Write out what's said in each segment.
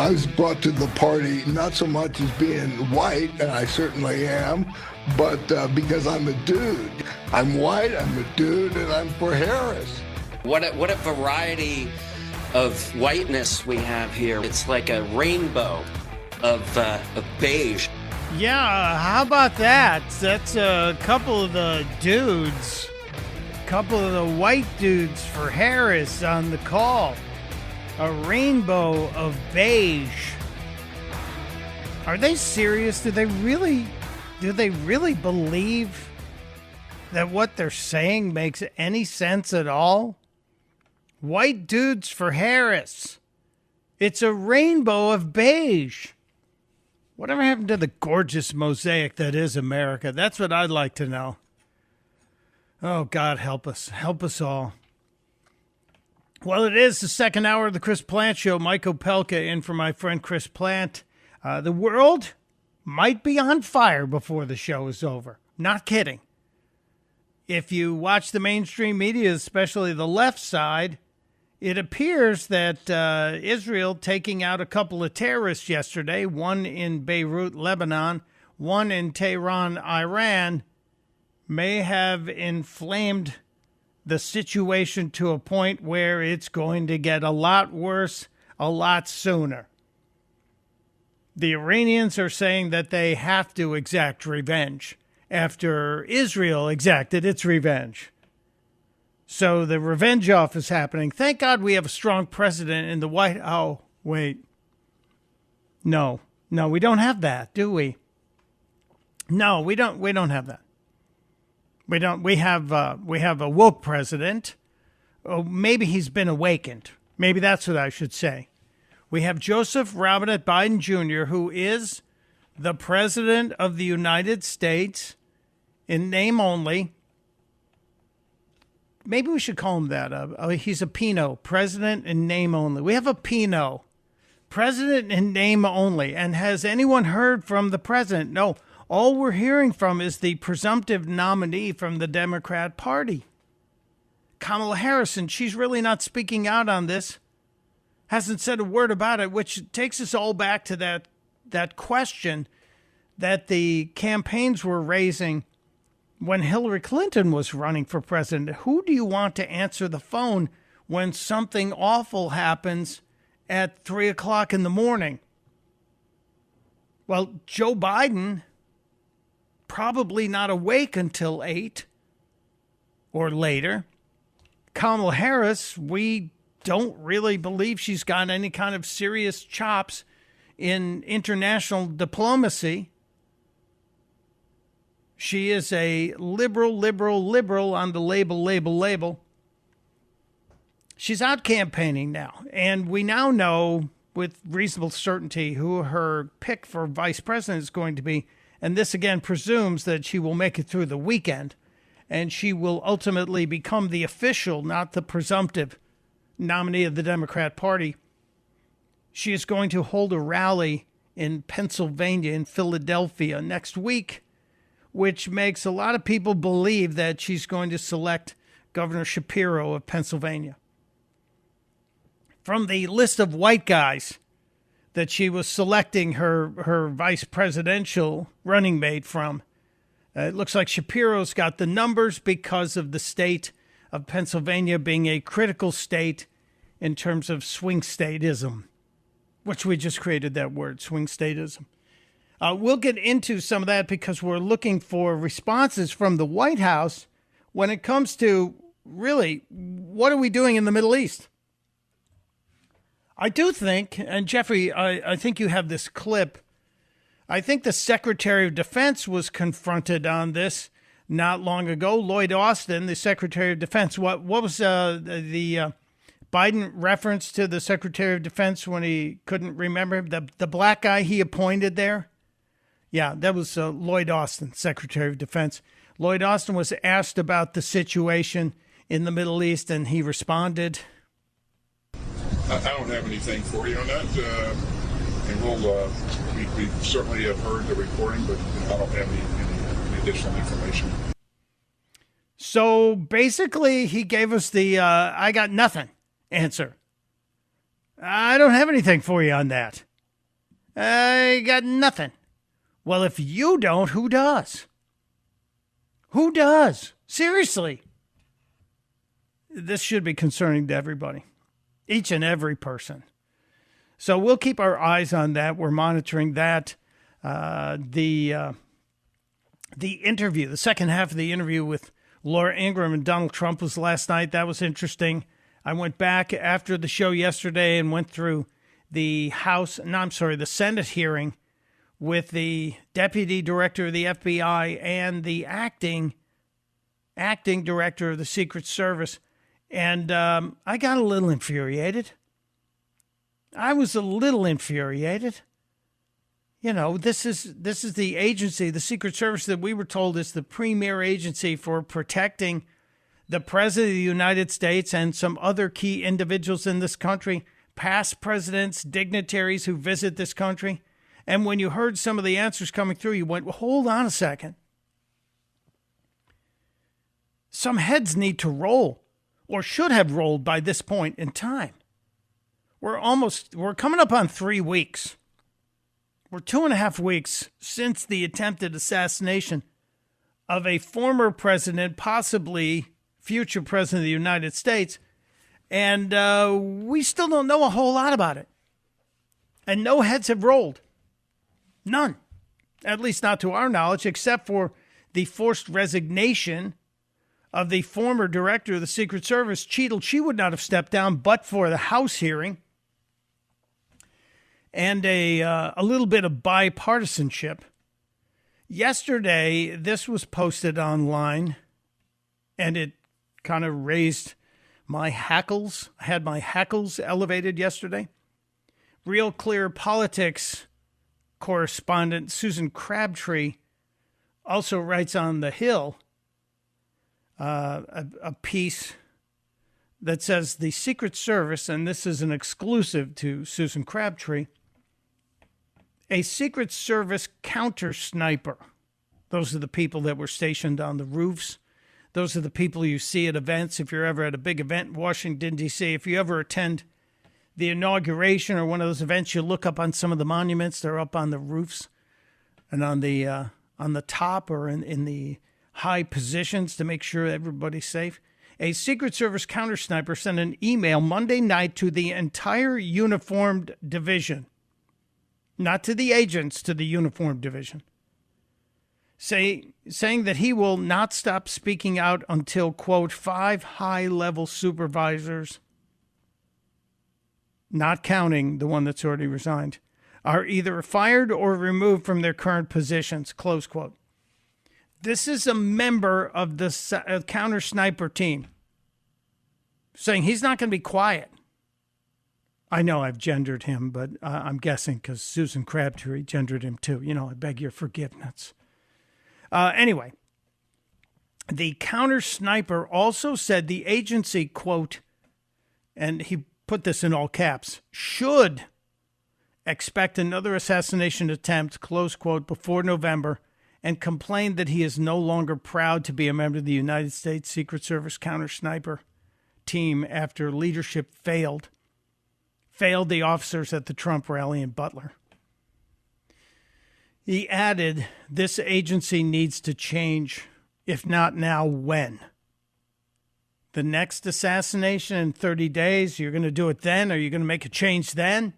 I was brought to the party not so much as being white, and I certainly am, but because I'm a dude. I'm white, I'm a dude, and I'm for Harris. What a variety of whiteness we have here. It's like a rainbow of beige. Yeah, how about that? That's a couple of the dudes, couple of the white dudes for Harris on the call. A rainbow of beige. Are they serious? Do they really believe that what they're saying makes any sense at all? White dudes for Harris. It's a rainbow of beige. Whatever happened to the gorgeous mosaic that is America? That's what I'd like to know. Oh, God, help us. Help us all. Well, it is the second hour of the Chris Plant Show. Mike Opelka in for my friend Chris Plant. The world might be on fire before the show is over. Not kidding. If you watch the mainstream media, especially the left side, it appears that Israel taking out a couple of terrorists yesterday, one in Beirut, Lebanon, one in Tehran, Iran, may have inflamed the situation to a point where it's going to get a lot worse a lot sooner. The Iranians are saying that they have to exact revenge after Israel exacted its revenge. So the revenge off is happening. Thank God we have a strong president in the White House. Oh, wait. No, we don't have that, do we? No, we don't have that. We don't. We have a woke president. Oh, maybe he's been awakened. Maybe that's what I should say. We have Joseph Robinette Biden Jr., who is the president of the United States in name only. Maybe we should call him that. He's a Pinot, president in name only. We have a Pinot, president in name only. And has anyone heard from the president? No. All we're hearing from is the presumptive nominee from the Democrat Party, Kamala Harris. And she's really not speaking out on this, hasn't said a word about it, which takes us all back to that question that the campaigns were raising when Hillary Clinton was running for president. Who do you want to answer the phone when something awful happens at 3 o'clock in the morning? Well, Joe Biden, probably not awake until 8 or later. Kamala Harris, we don't really believe she's got any kind of serious chops in international diplomacy. She is a liberal on the label. She's out campaigning now, and we now know with reasonable certainty who her pick for vice president is going to be. And this, again, presumes that she will make it through the weekend, and she will ultimately become the official, not the presumptive, nominee of the Democrat Party. She is going to hold a rally in Pennsylvania, in Philadelphia next week, which makes a lot of people believe that she's going to select Governor Shapiro of Pennsylvania. From the list of white guys that she was selecting her vice presidential running mate from, it looks like Shapiro's got the numbers because of the state of Pennsylvania being a critical state in terms of swing statism, which we just created that word, swing statism. We'll get into some of that because we're looking for responses from the White House when it comes to, really, what are we doing in the Middle East? I do think, and Jeffrey, I think you have this clip. I think the Secretary of Defense was confronted on this not long ago. Lloyd Austin, the Secretary of Defense. What was the Biden reference to the Secretary of Defense when he couldn't remember the black guy he appointed there? Yeah, that was Lloyd Austin, Secretary of Defense. Lloyd Austin was asked about the situation in the Middle East, and he responded, I don't have anything for you on that. And we certainly have heard the reporting, but I don't have any additional information. So basically, he gave us the I got nothing answer. I don't have anything for you on that. I got nothing. Well, if you don't, who does? Who does? Seriously. This should be concerning to everybody, each and every person. So we'll keep our eyes on that. We're monitoring that. The interview, the second half of the interview with Laura Ingraham and Donald Trump was last night. That was interesting. I went back after the show yesterday and went through the Senate hearing with the deputy director of the FBI and the acting director of the Secret Service. And I got a little infuriated. I was a little infuriated. You know, this is the agency, the Secret Service, that we were told is the premier agency for protecting the President of the United States and some other key individuals in this country, past presidents, dignitaries who visit this country. And when you heard some of the answers coming through, you went, well, hold on a second. Some heads need to roll, or should have rolled by this point in time. We're coming up on 3 weeks. We're 2.5 weeks since the attempted assassination of a former president, possibly future president of the United States. And we still don't know a whole lot about it. And no heads have rolled. None. At least not to our knowledge, except for the forced resignation of the former director of the Secret Service, Cheadle. She would not have stepped down but for the House hearing and a little bit of bipartisanship. Yesterday, this was posted online, and it kind of raised my hackles. I had my hackles elevated yesterday. Real Clear Politics correspondent Susan Crabtree also writes on The Hill a piece that says the Secret Service, and this is an exclusive to Susan Crabtree, a Secret Service counter sniper. Those are the people that were stationed on the roofs. Those are the people you see at events. If you're ever at a big event in Washington, D.C., if you ever attend the inauguration or one of those events, you look up on some of the monuments. They're up on the roofs and on the top or in the high positions to make sure everybody's safe. A Secret Service counter sniper sent an email Monday night to the entire uniformed division, not to the agents, to the uniformed division, saying that he will not stop speaking out until, quote, 5 high-level supervisors, not counting the one that's already resigned, are either fired or removed from their current positions, close quote. This is a member of the counter sniper team saying he's not going to be quiet. I know I've gendered him, but I'm guessing because Susan Crabtree gendered him too. You know, I beg your forgiveness. Anyway, the counter sniper also said the agency, quote, and he put this in all caps, should expect another assassination attempt, close quote, before November, and complained that he is no longer proud to be a member of the United States Secret Service counter sniper team after leadership failed the officers at the Trump rally in Butler. He added, this agency needs to change. If not now, when? The next assassination in 30 days, you're going to do it then? Are you going to make a change then?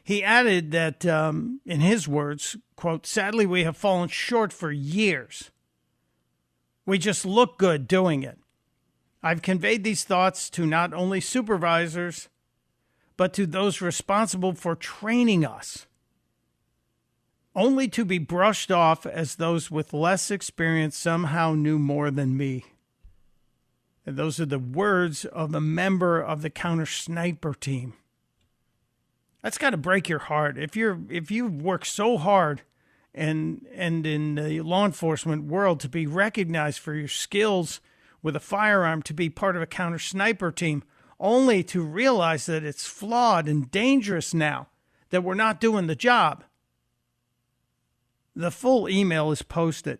He added that, in his words, quote, sadly, we have fallen short for years. We just look good doing it. I've conveyed these thoughts to not only supervisors, but to those responsible for training us, only to be brushed off as those with less experience somehow knew more than me. And those are the words of a member of the counter sniper team. That's got to break your heart. If you've worked so hard and in the law enforcement world to be recognized for your skills with a firearm, to be part of a counter sniper team, only to realize that it's flawed and dangerous now, that we're not doing the job. The full email is posted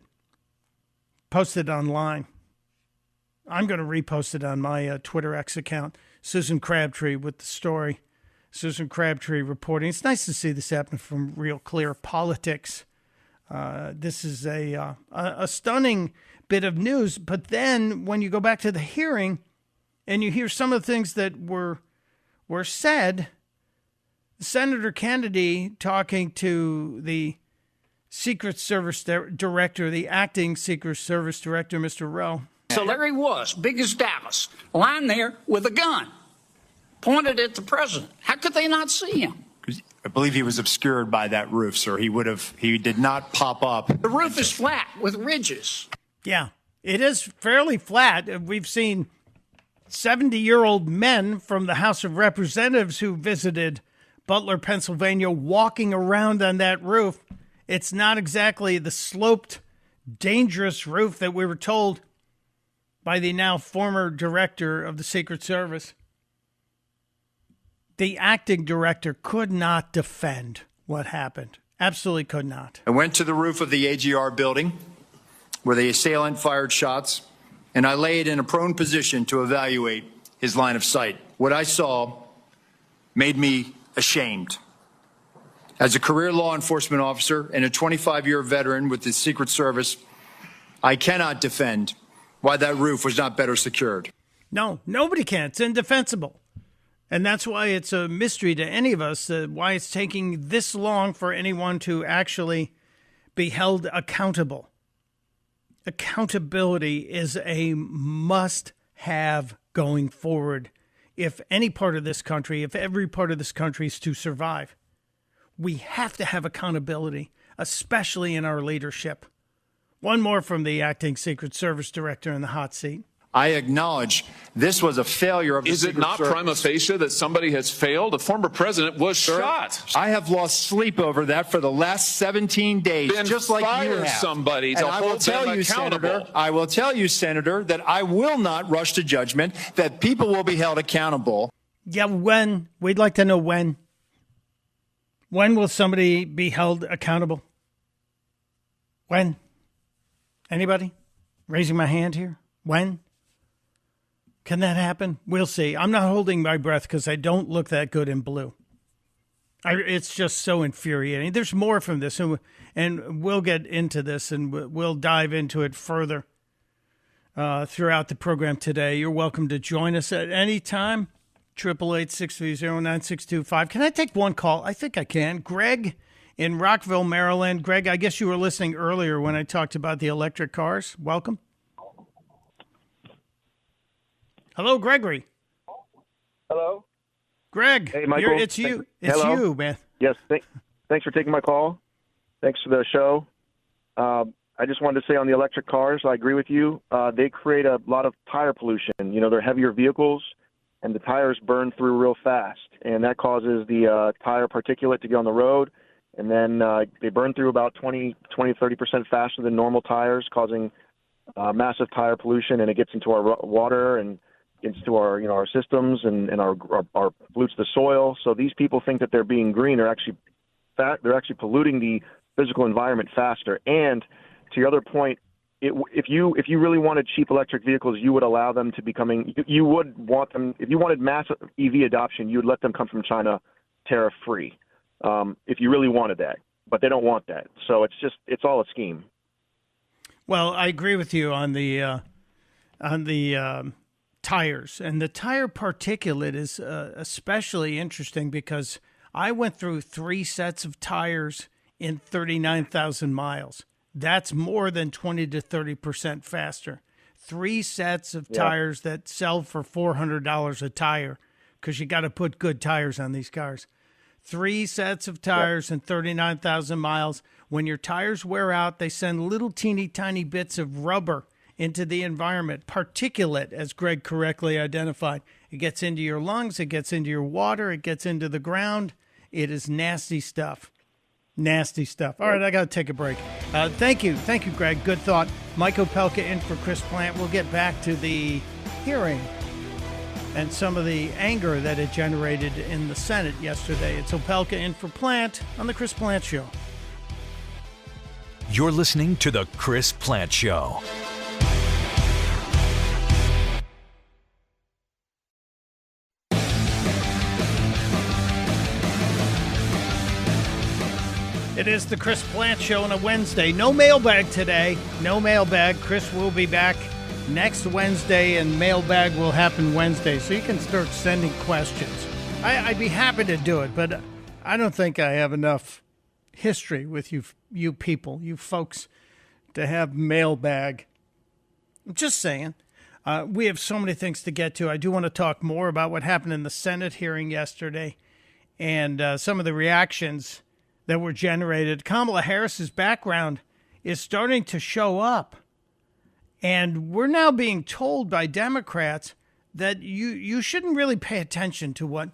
online. I'm going to repost it on my Twitter X account, Susan Crabtree, with the story Susan Crabtree reporting. It's nice to see this happen from Real Clear Politics. This is a stunning bit of news. But then when you go back to the hearing and you hear some of the things that were said, Senator Kennedy talking to the Secret Service director, the acting Secret Service director, Mr. Rowe. So there he was, big as Dallas, lying there with a gun pointed at the president. How could they not see him? I believe he was obscured by that roof, sir. He did not pop up. The roof is flat with ridges. Yeah, it is fairly flat. We've seen 70-year-old men from the House of Representatives who visited Butler, Pennsylvania, walking around on that roof. It's not exactly the sloped, dangerous roof that we were told by the now former director of the Secret Service. The acting director could not defend what happened. Absolutely could not. I went to the roof of the AGR building where the assailant fired shots, and I laid in a prone position to evaluate his line of sight. What I saw made me ashamed. As a career law enforcement officer and a 25-year veteran with the Secret Service, I cannot defend why that roof was not better secured. No, nobody can. It's indefensible. And that's why it's a mystery to any of us, why it's taking this long for anyone to actually be held accountable. Accountability is a must-have going forward if any part of this country, if every part of this country is to survive. We have to have accountability, especially in our leadership. One more from the acting Secret Service director in the hot seat. I acknowledge this was a failure of the Is it Secret not Service. prima facie that somebody has failed? A former president was shot. I have lost sleep over that for the last 17 days, Then just like you fire have. somebody to And I will hold tell them you, accountable. Senator, I will tell you, Senator, that I will not rush to judgment, that people will be held accountable. Yeah, when? We'd like to know when. When will somebody be held accountable? When? Anybody? Raising my hand here. When? Can that happen? We'll see. I'm not holding my breath because I don't look that good in blue. It's just so infuriating. There's more from this, and we'll get into this, and we'll dive into it further throughout the program today. You're welcome to join us at any time. 888-630-9625. Can I take one call? I think I can. Greg in Rockville, Maryland. Greg, I guess you were listening earlier when I talked about the electric cars. Welcome. Hello, Gregory. Hello. Greg, Hey, Michael. it's you. It's Hello. you, man. Yes. Thanks for taking my call. Thanks for the show. I just wanted to say on the electric cars, I agree with you. They create a lot of tire pollution. You know, they're heavier vehicles, and the tires burn through real fast, and that causes the tire particulate to get on the road, and then they burn through about 30% faster than normal tires, causing massive tire pollution, and it gets into our water and into our systems and our pollutes the soil. So these people think that they're being green. They're actually polluting the physical environment faster. And to your other point, if you really wanted cheap electric vehicles, you would allow them to becoming. You would want them, if you wanted mass EV adoption, you would let them come from China tariff free. If you really wanted that, but they don't want that. So it's all a scheme. Well, I agree with you on the tires, and the tire particulate is especially interesting because I went through 3 sets of tires in 39,000 miles. That's more than 20 to 30% faster. 3 sets of tires that sell for $400 a tire because you got to put good tires on these cars. 3 sets of tires and 39,000 miles. When your tires wear out, they send little teeny tiny bits of rubber into the environment. Particulate, as Greg correctly identified. It gets into your lungs, it gets into your water, it gets into the ground. It is nasty stuff. Nasty stuff. All right, I got to take a break. Thank you, Greg. Good thought. Mike Opelka in for Chris Plant. We'll get back to the hearing and some of the anger that it generated in the Senate yesterday. It's Opelka in for Plant on the Chris Plant Show. You're listening to the Chris Plant Show. It is the Chris Plant Show on a Wednesday. No mailbag today. No mailbag. Chris will be back next Wednesday, and mailbag will happen Wednesday, so you can start sending questions. I'd be happy to do it, but I don't think I have enough history with you people, you folks, to have mailbag. I'm just saying. We have so many things to get to. I do want to talk more about what happened in the Senate hearing yesterday and some of the reactions that were generated. Kamala Harris's background is starting to show up. And we're now being told by Democrats that you shouldn't really pay attention to what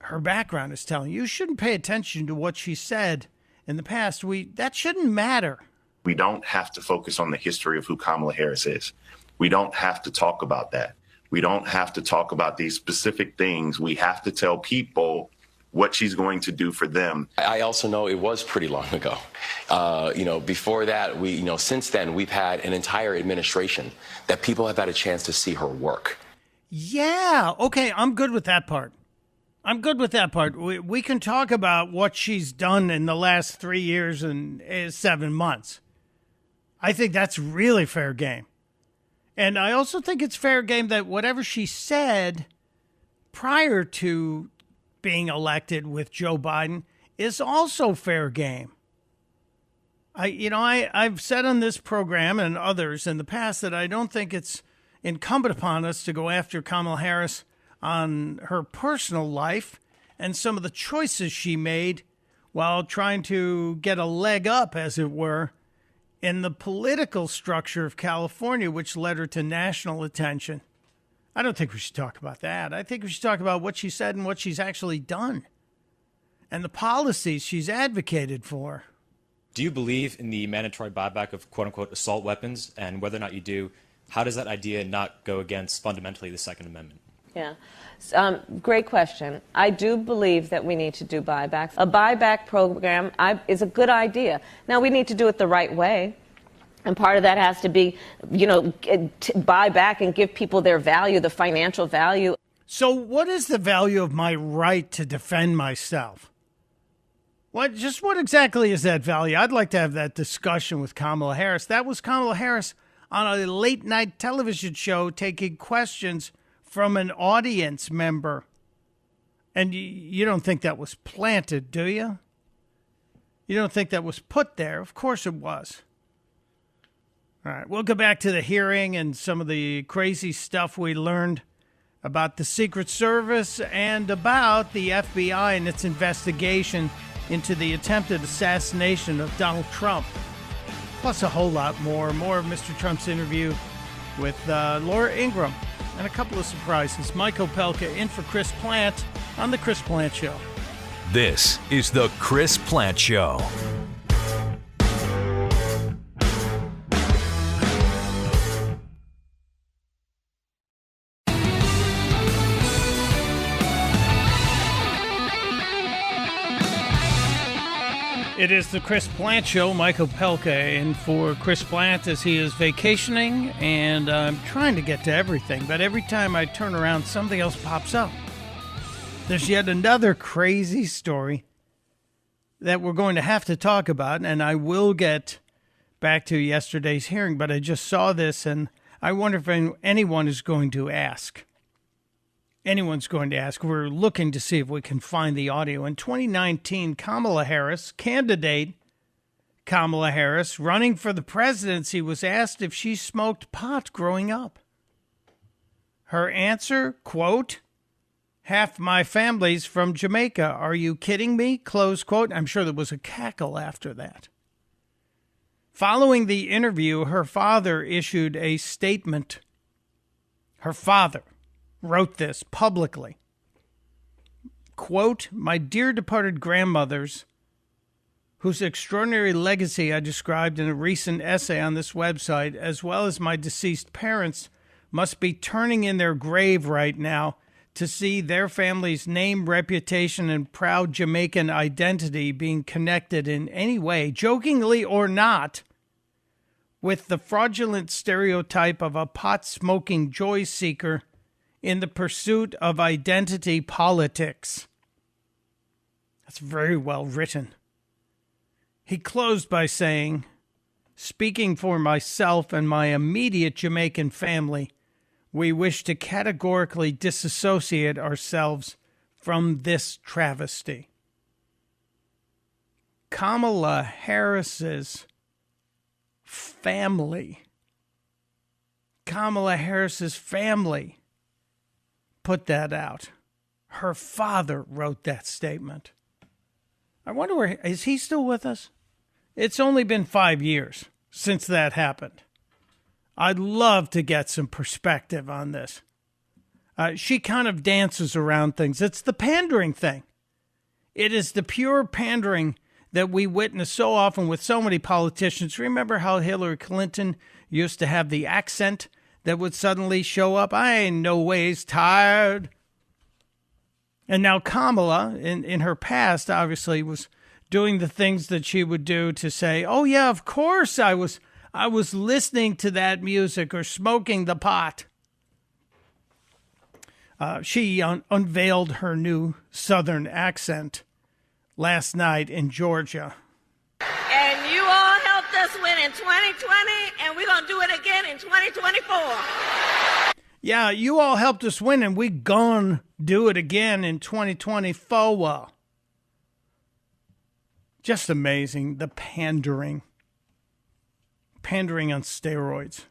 her background is telling you. You shouldn't pay attention to what she said in the past. That shouldn't matter. We don't have to focus on the history of who Kamala Harris is. We don't have to talk about that. We don't have to talk about these specific things. We have to tell people what she's going to do for them. I also know it was pretty long ago. Before that, since then, we've had an entire administration that people have had a chance to see her work. Yeah. Okay. I'm good with that part. We can talk about what she's done in the last 3 years and 7 months. I think that's really fair game. And I also think it's fair game that whatever she said prior to being elected with Joe Biden is also fair game. I've said on this program and others in the past that I don't think it's incumbent upon us to go after Kamala Harris on her personal life and some of the choices she made while trying to get a leg up, as it were, in the political structure of California, which led her to national attention. I don't think we should talk about that. I think we should talk about what she said and what she's actually done and the policies she's advocated for. Do you believe in the mandatory buyback of quote-unquote assault weapons? And whether or not you do, how does that idea not go against fundamentally the Second Amendment? Yeah. Great question. I do believe that we need to do buybacks. A buyback program is a good idea. Now, we need to do it the right way. And part of that has to be, buy back and give people their value, the financial value. So what is the value of my right to defend myself? What exactly is that value? I'd like to have that discussion with Kamala Harris. That was Kamala Harris on a late-night television show taking questions from an audience member. And you don't think that was planted, do you? You don't think that was put there? Of course it was. All right, we'll go back to the hearing and some of the crazy stuff we learned about the Secret Service and about the FBI and its investigation into the attempted assassination of Donald Trump. Plus a whole lot more. More of Mr. Trump's interview with Laura Ingraham and a couple of surprises. Mike Opelka in for Chris Plant on The Chris Plant Show. This is The Chris Plant Show. It is the Chris Plant Show. Mike Opelka in for Chris Plant as he is vacationing, and I'm trying to get to everything, but every time I turn around, something else pops up. There's yet another crazy story that we're going to have to talk about, and I will get back to yesterday's hearing, but I just saw this, and I wonder if anyone is going to ask. Anyone's going to ask. We're looking to see if we can find the audio. In 2019, candidate Kamala Harris, running for the presidency, was asked if she smoked pot growing up. Her answer, quote, "Half my family's from Jamaica. Are you kidding me?" Close quote. I'm sure there was a cackle after that. Following the interview, her father issued a statement. Her father wrote this publicly. Quote, "My dear departed grandmothers, whose extraordinary legacy I described in a recent essay on this website, as well as my deceased parents, must be turning in their grave right now to see their family's name, reputation, and proud Jamaican identity being connected in any way, jokingly or not, with the fraudulent stereotype of a pot-smoking joy seeker in the pursuit of identity politics." That's very well written. He closed by saying, "Speaking for myself and my immediate Jamaican family, we wish to categorically disassociate ourselves from this travesty." Kamala Harris's family put that out. Her father wrote that statement. I wonder is he still with us? It's only been 5 years since that happened. I'd love to get some perspective on this. She kind of dances around things. It's the pandering thing. It is the pure pandering that we witness so often with so many politicians. Remember how Hillary Clinton used to have the accent that would suddenly show up? "I ain't no ways tired." And now Kamala, in her past, obviously was doing the things that she would do to say, "Oh yeah, of course I was listening to that music or smoking the pot." She unveiled her new Southern accent last night in Georgia. And you all helped us win in 2020, and we're going to do it again in 2024. Yeah, you all helped us win, and we gonna do it again in 2024. Just amazing, the pandering. Pandering on steroids.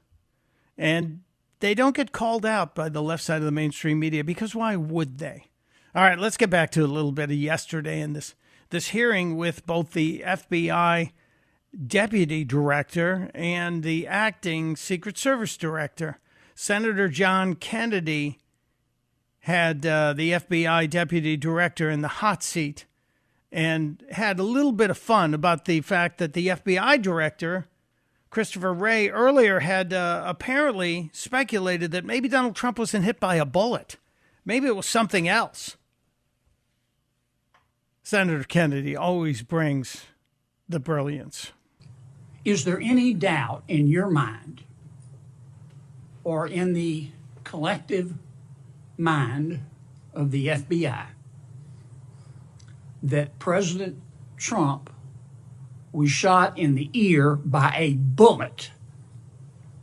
And they don't get called out by the left side of the mainstream media, because why would they? All right, let's get back to a little bit of yesterday and this hearing with both the FBI deputy director and the acting Secret Service director. Senator John Kennedy had the FBI deputy director in the hot seat and had a little bit of fun about the fact that the FBI director, Christopher Wray, earlier had apparently speculated that maybe Donald Trump wasn't hit by a bullet. Maybe it was something else. Senator Kennedy always brings the brilliance. Is there any doubt in your mind or in the collective mind of the FBI that President Trump was shot in the ear by a bullet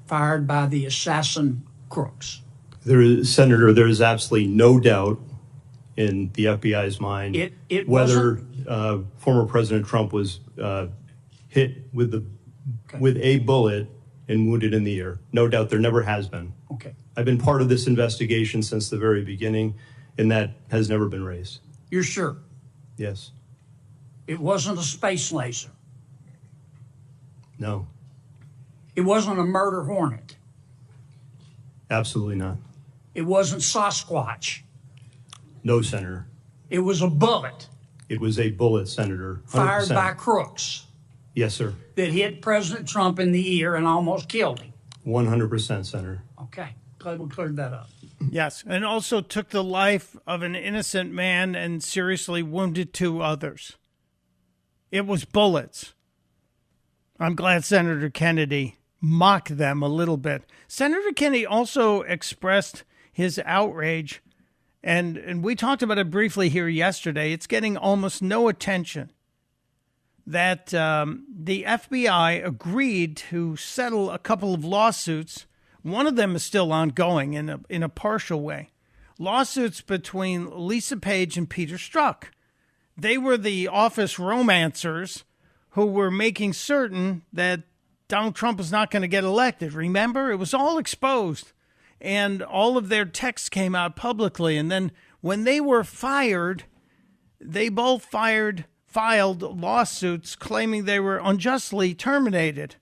fired by the assassin crooks? Senator, there is absolutely no doubt in the FBI's mind whether former President Trump was hit with a bullet and wounded in the ear. No doubt, there never has been. Okay. I've been part of this investigation since the very beginning, and that has never been raised. You're sure? Yes. It wasn't a space laser. No. It wasn't a murder hornet. Absolutely not. It wasn't Sasquatch. No, Senator. It was a bullet. It was a bullet, Senator. 100%. Fired by crooks. Yes, sir. That hit President Trump in the ear and almost killed him. 100%, Senator. Okay. Glad we cleared that up. Yes, and also took the life of an innocent man and seriously wounded 2 others. It was bullets. I'm glad Senator Kennedy mocked them a little bit. Senator Kennedy also expressed his outrage, and we talked about it briefly here yesterday. It's getting almost no attention, that the FBI agreed to settle a couple of lawsuits. One of them is still ongoing in a partial way. Lawsuits between Lisa Page and Peter Strzok. They were the office romancers who were making certain that Donald Trump was not going to get elected. Remember? It was all exposed. And all of their texts came out publicly. And then when they were fired, they both filed lawsuits claiming they were unjustly terminated.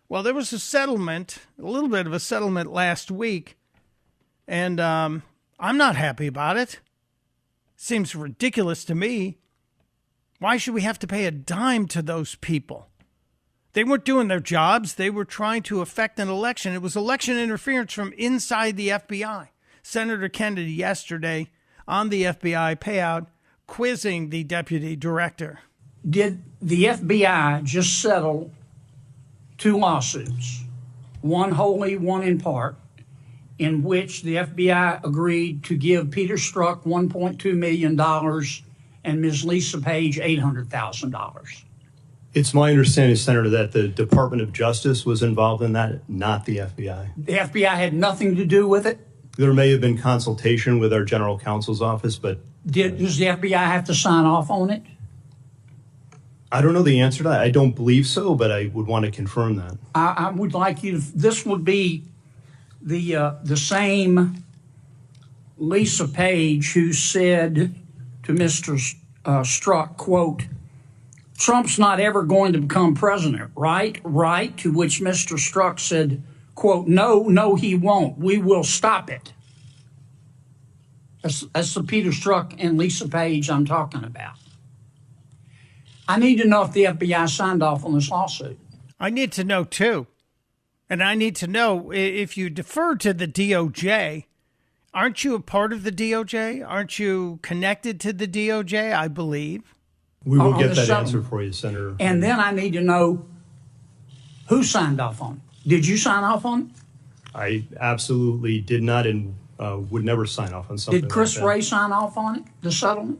Well, there was a settlement, a little bit of a settlement last week, and I'm not happy about it. Seems ridiculous to me. Why should we have to pay a dime to those people? They weren't doing their jobs. They were trying to affect an election. It was election interference from inside the FBI. Senator Kennedy yesterday on the FBI payout quizzing the deputy director. Did the FBI just settle 2 lawsuits, one wholly, one in part, in which the FBI agreed to give Peter Strzok $1.2 million and Ms. Lisa Page $800,000? It's my understanding, Senator, that the Department of Justice was involved in that, not the FBI. The FBI had nothing to do with it? There may have been consultation with our general counsel's office, but Does the FBI have to sign off on it? I don't know the answer to that. I don't believe so, but I would want to confirm that. I would like you to, this would be the same Lisa Page who said to Mr. Strzok, quote, Trump's not ever going to become president, right? Right. To which Mr. Strzok said, quote, no, he won't. We will stop it. That's the Peter Strzok and Lisa Page I'm talking about. I need to know if the FBI signed off on this lawsuit. I need to know, too. And I need to know if you defer to the DOJ, aren't you a part of the DOJ? Aren't you connected to the DOJ, I believe? We will get that answer for you, Senator. And then I need to know who signed off on it. Did you sign off on it? I absolutely did not and would never sign off on something Did Chris like that. Wray sign off on it, the settlement?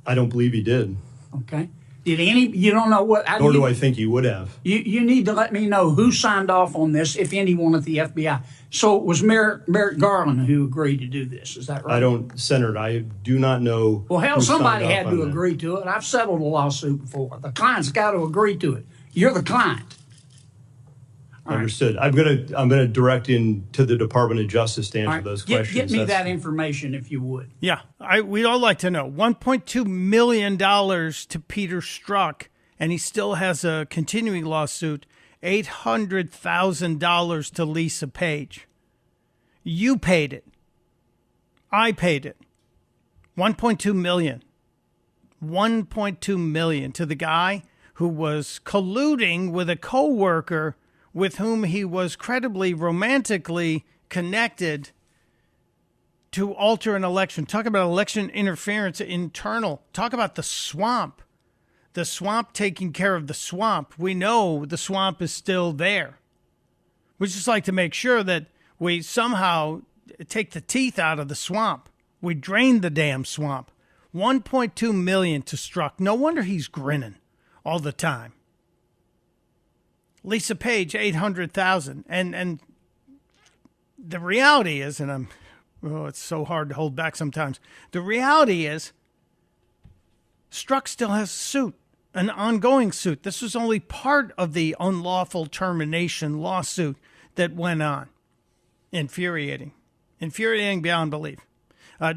I don't believe he did. Okay. You don't know what? Nor do I think he would have. You need to let me know who signed off on this, if anyone at the FBI. So it was Merrick Garland who agreed to do this. Is that right? Senator, I do not know. Well, hell, who somebody signed had off to on that. agree to it. I've settled a lawsuit before. The client's got to agree to it. You're the client. Understood. I'm gonna direct in to the Department of Justice to answer those questions. Get me that information if you would. Yeah, we'd all like to know. $1.2 million to Peter Strzok, and he still has a continuing lawsuit. $800,000 to Lisa Page. You paid it. I paid it. $1.2 million. $1.2 million to the guy who was colluding with a coworker with whom he was credibly romantically connected to alter an election. Talk about election interference internal. Talk about the swamp. The swamp taking care of the swamp. We know the swamp is still there. We just like to make sure that we somehow take the teeth out of the swamp. We drain the damn swamp. 1.2 million to Strzok. No wonder he's grinning all the time. Lisa Page, 800,000. And the reality is, and it's so hard to hold back sometimes. The reality is, Strzok still has a suit, an ongoing suit. This was only part of the unlawful termination lawsuit that went on. Infuriating beyond belief.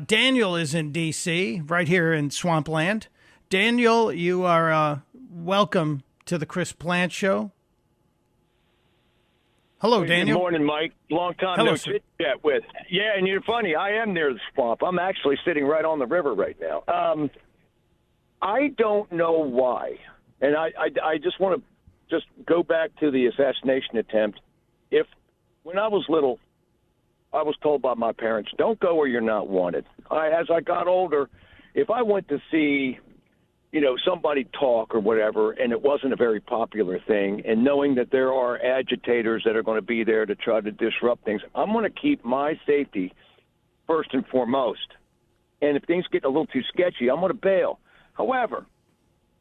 Daniel is in D.C., right here in Swampland. Daniel, you are welcome to the Chris Plant Show. Hello, Daniel. Good morning, Mike. Long time Hello, no sir. chit chat with. Yeah, and you're funny. I am near the swamp. I'm actually sitting right on the river right now. I don't know why, and I just want to just go back to the assassination attempt. When I was little, I was told by my parents, "Don't go where you're not wanted." As I got older, if I went to see somebody talk or whatever, and it wasn't a very popular thing, and knowing that there are agitators that are going to be there to try to disrupt things, I'm going to keep my safety first and foremost. And if things get a little too sketchy, I'm going to bail. However,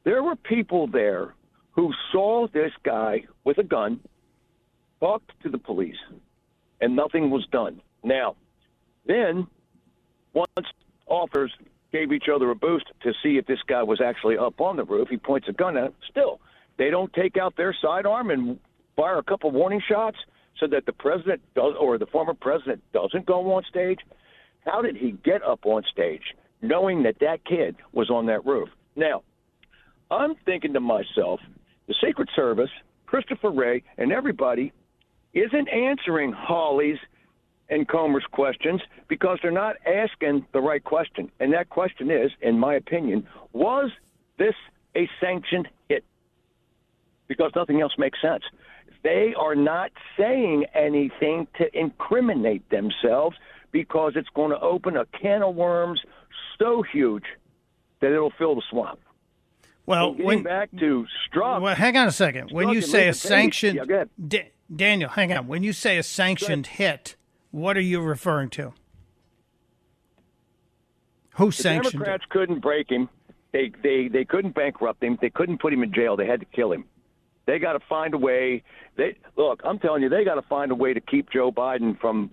there were people there who saw this guy with a gun, talked to the police, and nothing was done. Now, then, once officers gave each other a boost to see if this guy was actually up on the roof, he points a gun at him. Still, they don't take out their sidearm and fire a couple warning shots so that the president does, or the former president doesn't go on stage. How did he get up on stage knowing that that kid was on that roof? Now, I'm thinking to myself, the Secret Service, Christopher Wray, and everybody isn't answering Hawley's and Comer's questions because they're not asking the right question. And that question is, in my opinion, was this a sanctioned hit? Because nothing else makes sense. They are not saying anything to incriminate themselves because it's going to open a can of worms so huge that it'll fill the swamp. Well, getting back to Strzok. Well, hang on a second. When you say a sanctioned, yeah, go ahead. Daniel, hang on. When you say a sanctioned hit, what are you referring to? Who sanctioned The Democrats couldn't break him. They couldn't bankrupt him. They couldn't put him in jail. They had to kill him. They got to find a way. I'm telling you, they got to find a way to keep Joe Biden from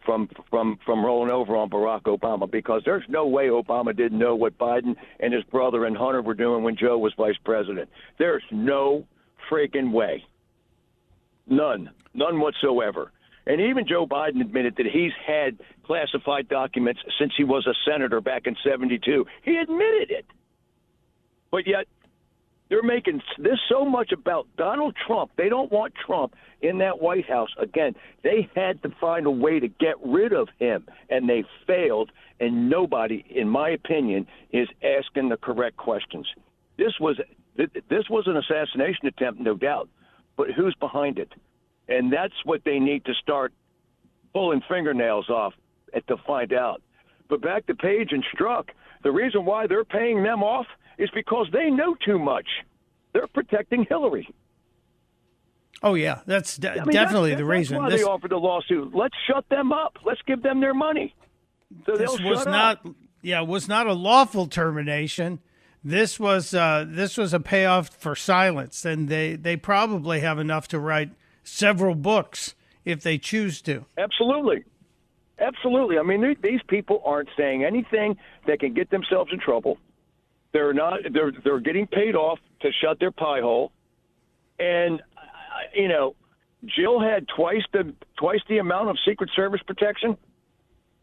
rolling over on Barack Obama, because there's no way Obama didn't know what Biden and his brother and Hunter were doing when Joe was vice president. There's no freaking way. None whatsoever. And even Joe Biden admitted that he's had classified documents since he was a senator back in '72. He admitted it. But yet, they're making this so much about Donald Trump. They don't want Trump in that White House. Again, they had to find a way to get rid of him, and they failed, and nobody, in my opinion, is asking the correct questions. This was an assassination attempt, no doubt, but who's behind it? And that's what they need to start pulling fingernails off to find out. But back to Page and Strzok, the reason why they're paying them off is because they know too much. They're protecting Hillary. Oh, yeah, that's definitely the reason. That's why they offered the lawsuit. Let's shut them up. Let's give them their money. So this was not, was not a lawful termination. This was a payoff for silence, and they probably have enough to write several books if they choose to. Absolutely. I mean, these people aren't saying anything that can get themselves in trouble. They're not. They're getting paid off to shut their pie hole, and Jill had twice the amount of Secret Service protection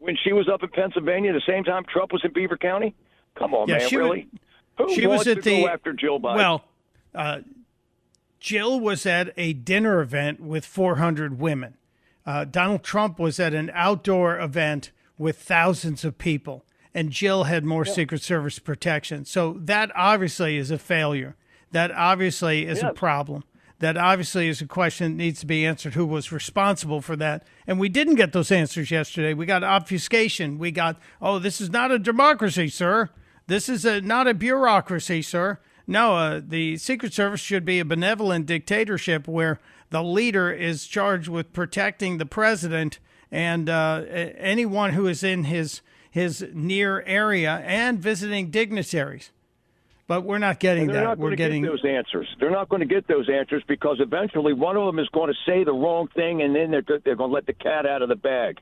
when she was up in Pennsylvania. The same time Trump was in Beaver County. Come on, man, really? Who wants to go after Jill Biden? Well, Jill was at a dinner event with 400 women. Donald Trump was at an outdoor event with thousands of people. And Jill had more Secret Service protection. So that obviously is a failure. That obviously is a problem. That obviously is a question that needs to be answered. Who was responsible for that? And we didn't get those answers yesterday. We got obfuscation. We got, this is not a democracy, sir. This is not a bureaucracy, sir. No, the Secret Service should be a benevolent dictatorship where the leader is charged with protecting the president and anyone who is in his near area and visiting dignitaries. But we're not getting that. We're getting those answers. They're not going to get those answers because eventually one of them is going to say the wrong thing, and then they're going to let the cat out of the bag.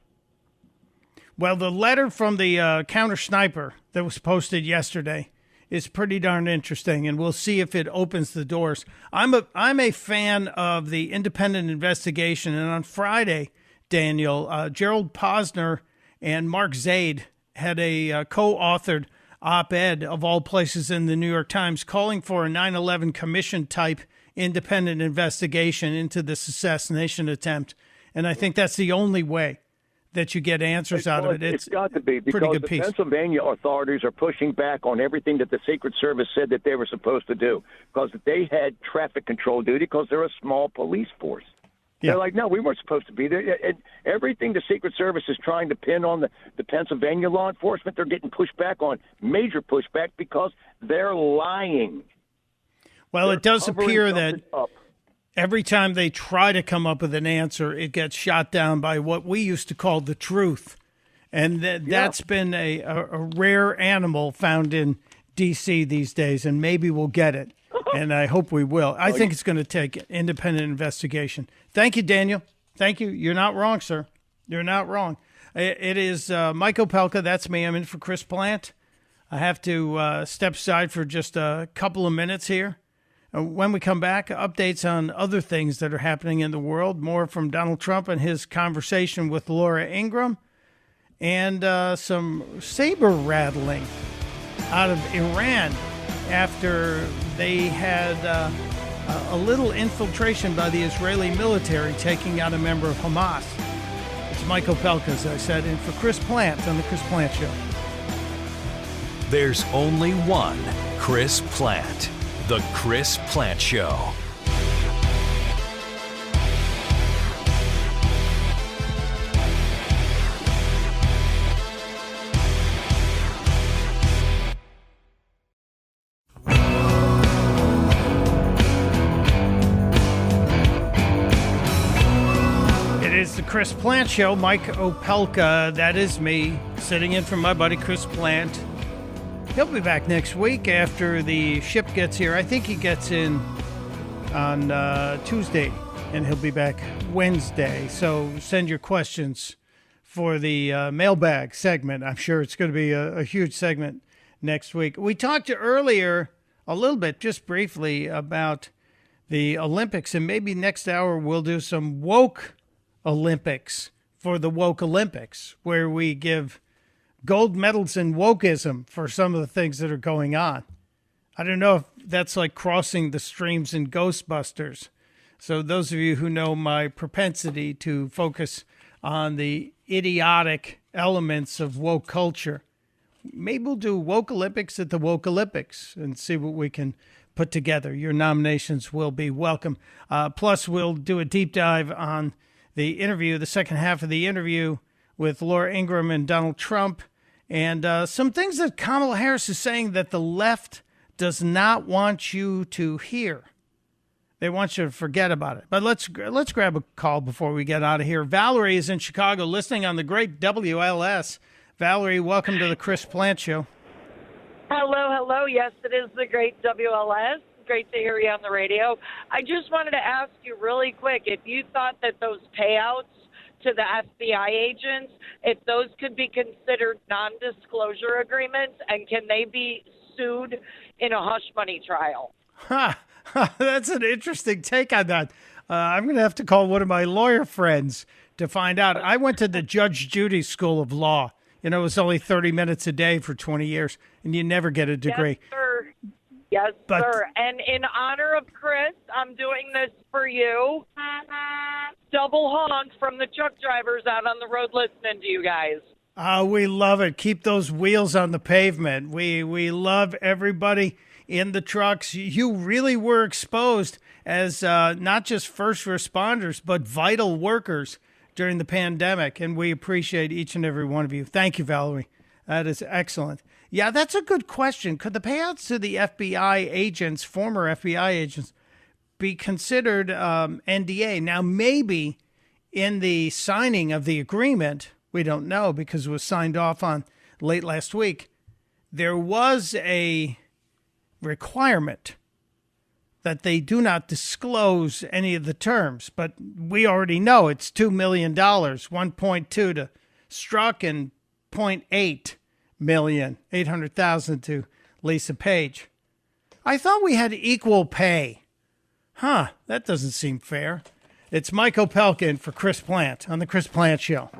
Well, the letter from the counter sniper that was posted yesterday is pretty darn interesting, and we'll see if it opens the doors. I'm a fan of the independent investigation, and on Friday, Daniel, Gerald Posner and Mark Zaid had a co-authored op-ed of all places in the New York Times calling for a 9/11 commission-type independent investigation into this assassination attempt. And I think that's the only way that you get answers out of it. It's got to be, because the Pennsylvania authorities are pushing back on everything that the Secret Service said that they were supposed to do, because they had traffic control duty because they're a small police force. They're like, no, we weren't supposed to be there. And everything the Secret Service is trying to pin on the Pennsylvania law enforcement, they're getting pushed back on, major pushback, because they're lying. Well, it does appear that every time they try to come up with an answer, it gets shot down by what we used to call the truth. And that's been a rare animal found in D.C. these days, and maybe we'll get it. And I hope we will. I think it's going to take independent investigation. Thank you, Daniel. Thank you. You're not wrong, sir. You're not wrong. It is Mike Opelka. That's me. I'm in for Chris Plant. I have to step aside for just a couple of minutes here. When we come back, updates on other things that are happening in the world, more from Donald Trump and his conversation with Laura Ingraham, and some saber rattling out of Iran after they had a little infiltration by the Israeli military taking out a member of Hamas. It's Mike Opelka, as I said, in for Chris Plant on The Chris Plant Show. There's only one Chris Plant. The Chris Plant Show. It is the Chris Plant Show. Mike Opelka, that is me, sitting in for my buddy Chris Plant. He'll be back next week after the ship gets here. I think he gets in on Tuesday, and he'll be back Wednesday. So send your questions for the mailbag segment. I'm sure it's going to be a huge segment next week. We talked earlier a little bit, just briefly, about the Olympics, and maybe next hour we'll do some woke Olympics for the woke Olympics, where we give gold medals in wokeism for some of the things that are going on. I don't know if that's like crossing the streams in Ghostbusters. So those of you who know my propensity to focus on the idiotic elements of woke culture, maybe we'll do woke Olympics at the woke Olympics and see what we can put together. Your nominations will be welcome. Plus, we'll do a deep dive on the interview, the second half of the interview with Laura Ingraham and Donald Trump, and some things that Kamala Harris is saying that the left does not want you to hear. They want you to forget about it. But let's grab a call before we get out of here. Valerie is in Chicago, listening on the great WLS. Valerie, welcome to the Chris Plant Show. Hello. Yes, it is the great WLS. Great to hear you on the radio. I just wanted to ask you really quick if you thought that those payouts to the FBI agents, if those could be considered non-disclosure agreements, and can they be sued in a hush money trial? That's an interesting take on that. I'm going to have to call one of my lawyer friends to find out. I went to the Judge Judy School of Law. You know, it was only 30 minutes a day for 20 years, and you never get a degree. Yes, sir. Yes, sir. And in honor of Chris, I'm doing this for you. Double honk from the truck drivers out on the road listening to you guys. We love it. Keep those wheels on the pavement. We love everybody in the trucks. You really were exposed as not just first responders, but vital workers during the pandemic, and we appreciate each and every one of you. Thank you, Valerie. That is excellent. Yeah, that's a good question. Could the payouts to the FBI agents, former FBI agents, be considered NDA? Now, maybe in the signing of the agreement, we don't know because it was signed off on late last week, there was a requirement that they do not disclose any of the terms. But we already know it's $2 million, 1.2 to Strzok and 0.8 million, 800,000 to Lisa Page. I thought we had equal pay. That doesn't seem fair. It's Mike Opelka for Chris Plant on the Chris Plant Show.